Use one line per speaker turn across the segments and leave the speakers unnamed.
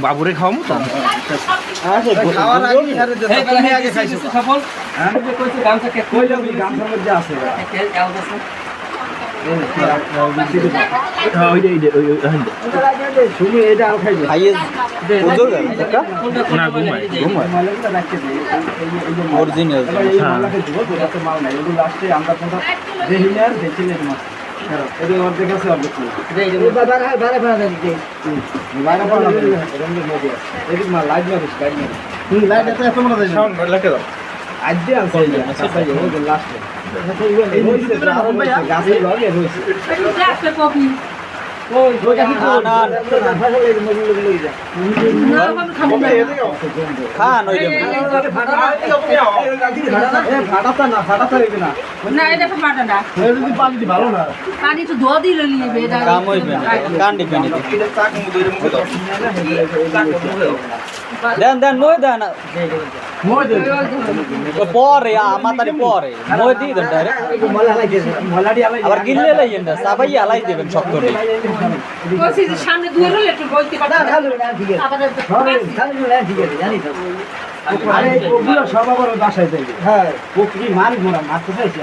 বাবুরে খাওয়াবো তো দেন দেন মই দেন পরে মাতারি পরে মই দিয়ে দেন আবার গিললে লাইয়েন না সবাই আলাই দেবেন শক্ত সামনে দুই হলে একটু বলতে সব আবার বাসায় যাই হ্যাঁ পুকুরি মাছ ঘোরা মারতে চাইছি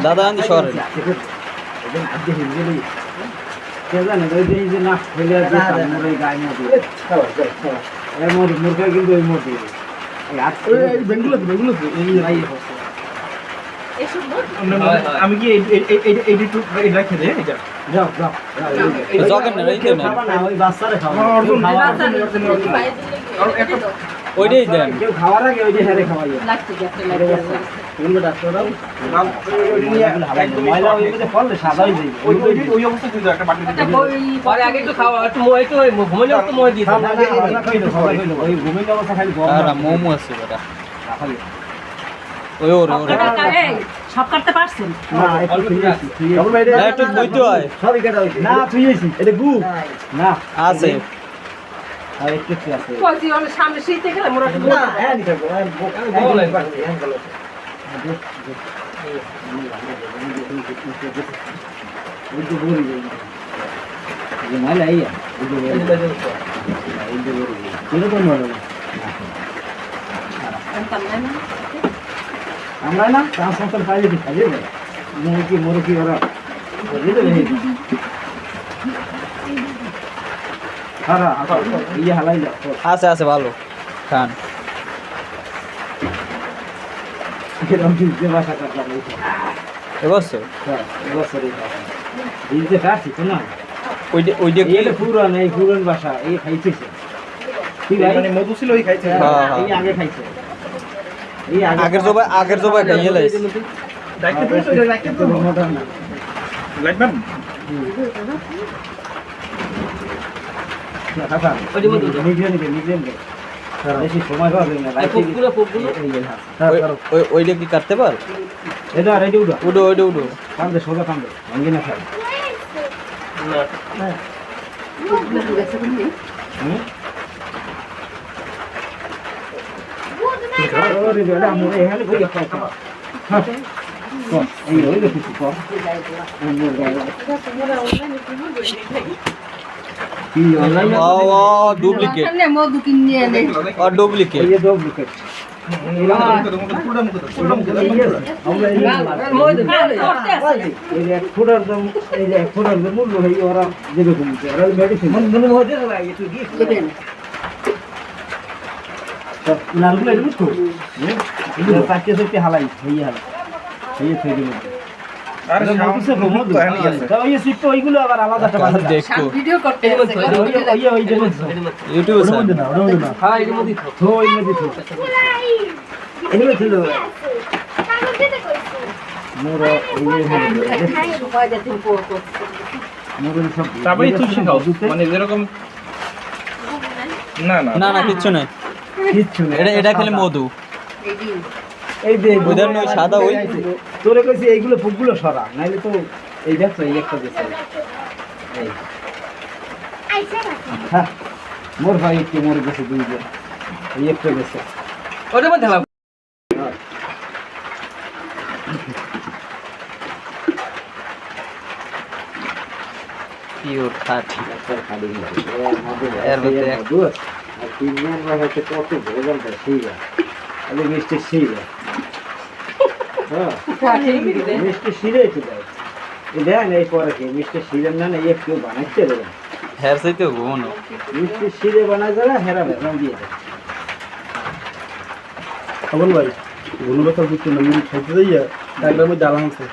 দাদা আমি শহরে না ফেলে মুরগা কিন্তু ওই মোটি আমি কি রেখে দেয় যাও যাও ওই বাচ্চারা ওইটাই দেন কেউ খাওয়ার আগে ওইটাই হেরে খাওয়াই মোমো আছে সব কাটতে পারছেন না আছে সামনে শীতে গেলে আমরা না ট্রান্সফার পাইলে কি খাইয়ে দেয় মুরগি ওরা আছে আছে ভালো খান এবছর পুরান এই পুরান বাসা এই খাইতেছে মধু ছিল ওই খাইছে আগে খাইছে আগের জবাই খাইয়ে লাইছে ওইটা কি কাটতে পার উডো ওইটা উডো কান্দে সোজা কান্দে ভাঙ্গি না খাই डुप्लीकेट और डुप्लीकेट ये डुप्लीकेट ওইগুলো আবার আলাদা ভিডিও করতে না কিচ্ছু নাই এটা খেলে মধু এই যে
বুঝলেন ওই সাদা ওই
তোরে কইছি এইগুলো ফুকগুলো সরা নাইলে তো এই দেখো এই একটা দিছে এই হ্যাঁ মোর ভাই একটু মরে গেছে দুইজন এই একটা গেছে
ওটা মধ্যে লাভ
পিওর খাঁটি
এর মধ্যে আর তিনজন হচ্ছে কত ভোগাল দেয় শিরা আরে মিষ্টি শিরা হ্যাঁ মিষ্টি শিরে একটু দেয় এই দেন এই পরে কি মিষ্টি শিরের না এই একটু বানাইতে দেবেন
হেয়ার চাইতে ঘুমনো
মিষ্টি শিরে বানায় যারা হেরা বেতন দিয়ে দেয়
খবর ভাই গুণগত কিছু না মুড়ি খাইতে যাইয়া ডাকলার মধ্যে আলাম আছে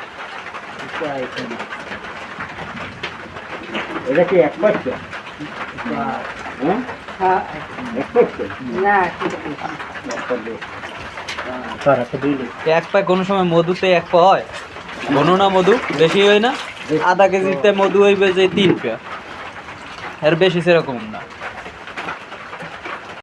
এটা কি এক পাচ্ছে হ্যাঁ এক পাচ্ছে
স্যার একটা দিলে
এক পায় কোনো সময় মধুতে এক পা হয় ঘন না মধু বেশি হয় না আধা কেজিতে মধু হইবে যে 3 পা এর বেশি সেরকম না